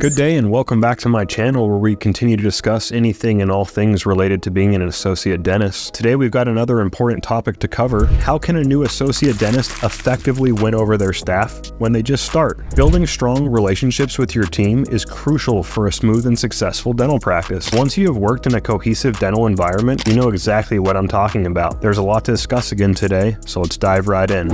Good day and welcome back to my channel where we continue to discuss anything and all things related to being an associate dentist. Today we've got another important topic to cover. How can a new associate dentist effectively win over their staff when they just start? Building strong relationships with your team is crucial for a smooth and successful dental practice. Once you have worked in a cohesive dental environment, you know exactly what I'm talking about. There's a lot to discuss again today, so let's dive right in.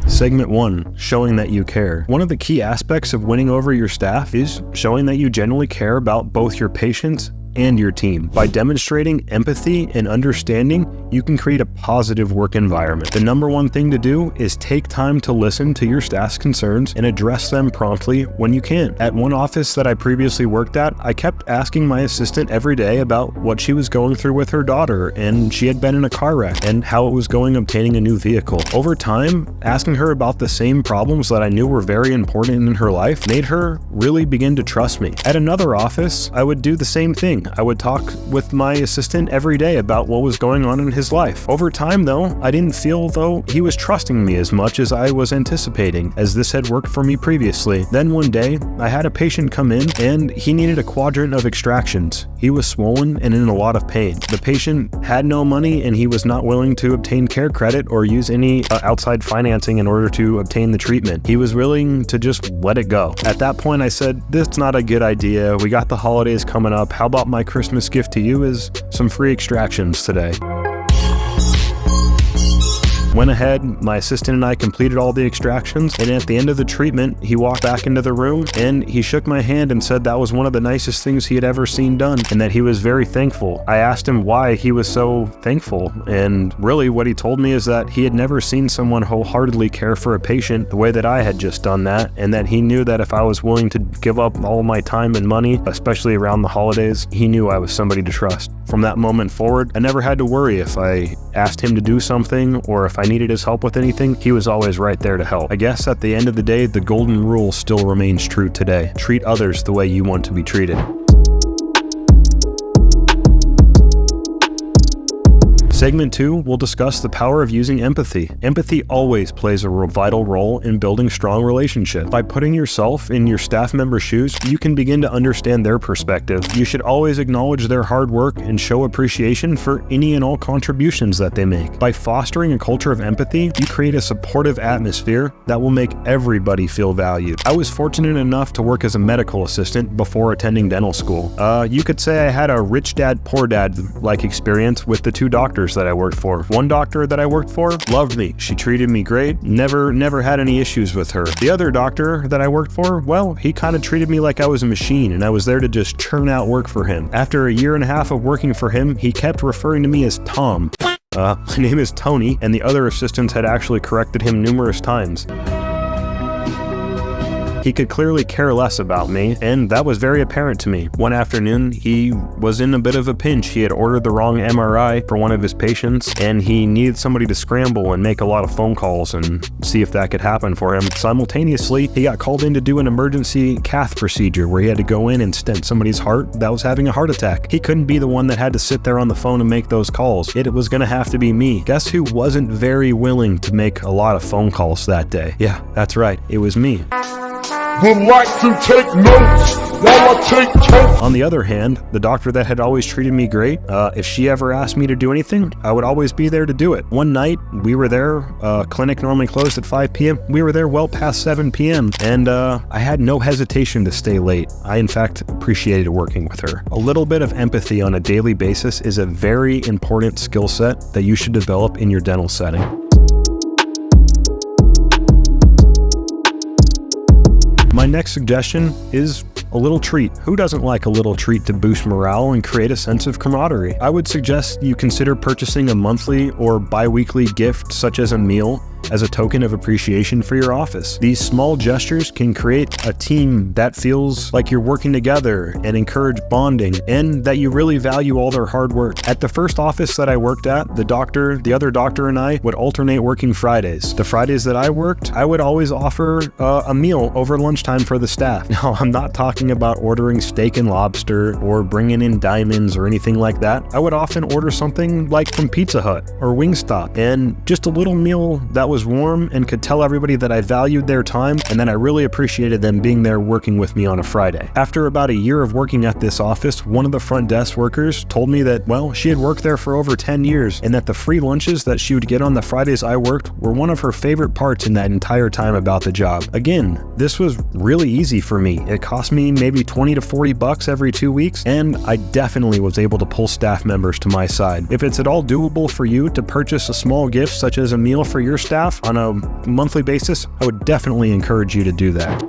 Segment 1, showing that you care. One of the key aspects of winning over your staff is showing that you genuinely care about both your patients and your team. By demonstrating empathy and understanding, you can create a positive work environment. The number one thing to do is take time to listen to your staff's concerns and address them promptly when you can. At one office that I previously worked at, I kept asking my assistant every day about what she was going through with her daughter, and she had been in a car wreck, and how it was going obtaining a new vehicle. Over time, asking her about the same problems that I knew were very important in her life made her really begin to trust me. At another office, I would do the same thing. I would talk with my assistant every day about what was going on in his life. Over time though, I didn't feel though he was trusting me as much as I was anticipating, as this had worked for me previously. Then one day, I had a patient come in and he needed a quadrant of extractions. He was swollen and in a lot of pain. The patient had no money and he was not willing to obtain care credit or use any outside financing in order to obtain the treatment. He was willing to just let it go. At that point I said, "This is not a good idea. We got the holidays coming up. How about my Christmas gift to you is some free extractions today?" Went ahead, my assistant and I completed all the extractions, and at the end of the treatment, he walked back into the room and he shook my hand and said that was one of the nicest things he had ever seen done and that he was very thankful. I asked him why he was so thankful, and really what he told me is that he had never seen someone wholeheartedly care for a patient the way that I had just done that, and that he knew that if I was willing to give up all my time and money, especially around the holidays, he knew I was somebody to trust. From that moment forward, I never had to worry if I asked him to do something or if I needed his help with anything. He was always right there to help. I guess at the end of the day, the golden rule still remains true today. Treat others the way you want to be treated. Segment 2, we'll discuss the power of using empathy. Empathy always plays a vital role in building strong relationships. By putting yourself in your staff member's shoes, you can begin to understand their perspective. You should always acknowledge their hard work and show appreciation for any and all contributions that they make. By fostering a culture of empathy, you create a supportive atmosphere that will make everybody feel valued. I was fortunate enough to work as a medical assistant before attending dental school. You could say I had a rich dad, poor dad like experience with the two doctors that I worked for. One doctor that I worked for loved me. She treated me great. Never had any issues with her. The other doctor that I worked for, well, he kind of treated me like I was a machine and I was there to just churn out work for him. After a year and a half of working for him, he kept referring to me as Tom. My name is Tony, and the other assistants had actually corrected him numerous times. He could clearly care less about me, and that was very apparent to me. One afternoon, he was in a bit of a pinch. He had ordered the wrong MRI for one of his patients, and he needed somebody to scramble and make a lot of phone calls and see if that could happen for him. Simultaneously, he got called in to do an emergency cath procedure where he had to go in and stent somebody's heart that was having a heart attack. He couldn't be the one that had to sit there on the phone and make those calls. It was gonna have to be me. Guess who wasn't very willing to make a lot of phone calls that day? Yeah, that's right, it was me. Would like to take notes while I take totes. On the other hand, the doctor that had always treated me great, if she ever asked me to do anything, I would always be there to do it. One night, we were there, clinic normally closed at 5 p.m. We were there well past 7 p.m. and I had no hesitation to stay late. I, in fact, appreciated working with her. A little bit of empathy on a daily basis is a very important skill set that you should develop in your dental setting. My next suggestion is a little treat. Who doesn't like a little treat to boost morale and create a sense of camaraderie? I would suggest you consider purchasing a monthly or bi-weekly gift such as a meal as a token of appreciation for your office. These small gestures can create a team that feels like you're working together and encourage bonding, and that you really value all their hard work. At the first office that I worked at, the other doctor and I would alternate working Fridays. The Fridays that I worked, I would always offer a meal over lunchtime for the staff. Now, I'm not talking about ordering steak and lobster or bringing in diamonds or anything like that. I would often order something like from Pizza Hut or Wingstop, and just a little meal that was warm and could tell everybody that I valued their time and that I really appreciated them being there working with me on a Friday. After about a year of working at this office, one of the front desk workers told me that, well, she had worked there for over 10 years and that the free lunches that she would get on the Fridays I worked were one of her favorite parts in that entire time about the job. Again, this was really easy for me. It cost me maybe 20 to 40 bucks every 2 weeks, and I definitely was able to pull staff members to my side. If it's at all doable for you to purchase a small gift such as a meal for your staff on a monthly basis, I would definitely encourage you to do that.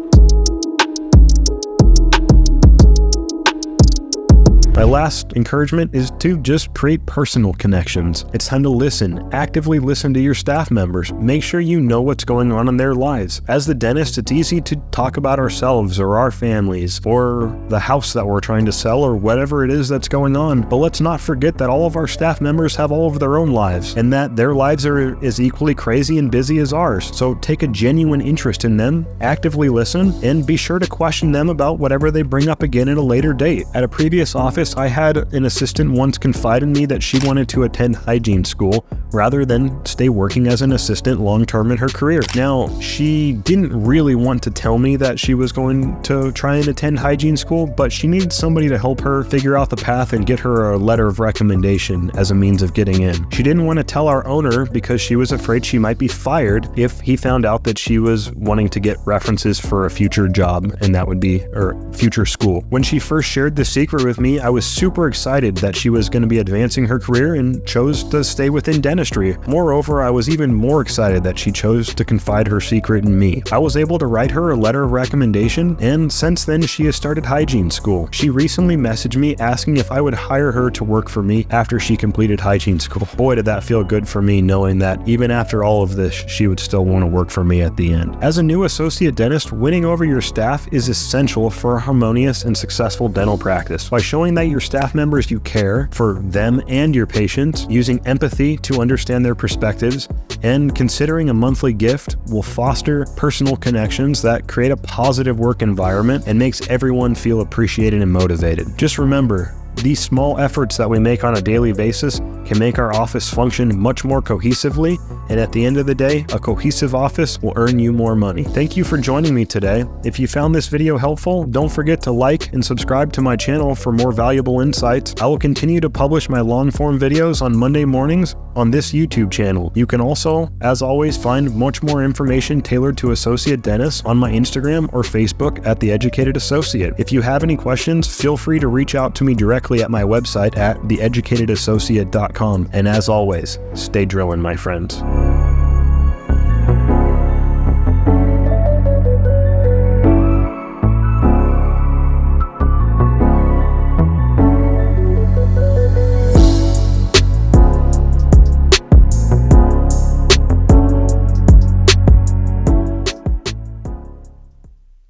My last encouragement is to just create personal connections. It's time to listen. Actively listen to your staff members. Make sure you know what's going on in their lives. As the dentist, it's easy to talk about ourselves or our families or the house that we're trying to sell or whatever it is that's going on. But let's not forget that all of our staff members have all of their own lives and that their lives are as equally crazy and busy as ours. So take a genuine interest in them, actively listen, and be sure to question them about whatever they bring up again at a later date. At a previous office, I had an assistant once confide in me that she wanted to attend hygiene school rather than stay working as an assistant long-term in her career. Now, she didn't really want to tell me that she was going to try and attend hygiene school, but she needed somebody to help her figure out the path and get her a letter of recommendation as a means of getting in. She didn't want to tell our owner because she was afraid she might be fired if he found out that she was wanting to get references for a future job, and that would be her future school. When she first shared the secret with me, I was super excited that she was going to be advancing her career and chose to stay within dentistry. Moreover, I was even more excited that she chose to confide her secret in me. I was able to write her a letter of recommendation, and since then she has started hygiene school. She recently messaged me asking if I would hire her to work for me after she completed hygiene school. Boy, did that feel good for me, knowing that even after all of this, she would still want to work for me at the end. As a new associate dentist, winning over your staff is essential for a harmonious and successful dental practice. By showing that your staff members you care for them and your patients, using empathy to understand their perspectives, and considering a monthly gift will foster personal connections that create a positive work environment and makes everyone feel appreciated and motivated. Just remember, these small efforts that we make on a daily basis can make our office function much more cohesively, and at the end of the day, a cohesive office will earn you more money. Thank you for joining me today. If you found this video helpful, don't forget to like and subscribe to my channel for more valuable insights. I will continue to publish my long-form videos on Monday mornings on this YouTube channel. You can also, as always, find much more information tailored to associate dentists on my Instagram or Facebook at The Educated Associate. If you have any questions, feel free to reach out to me directly at my website at theeducatedassociate.com. And as always, stay drilling, my friends.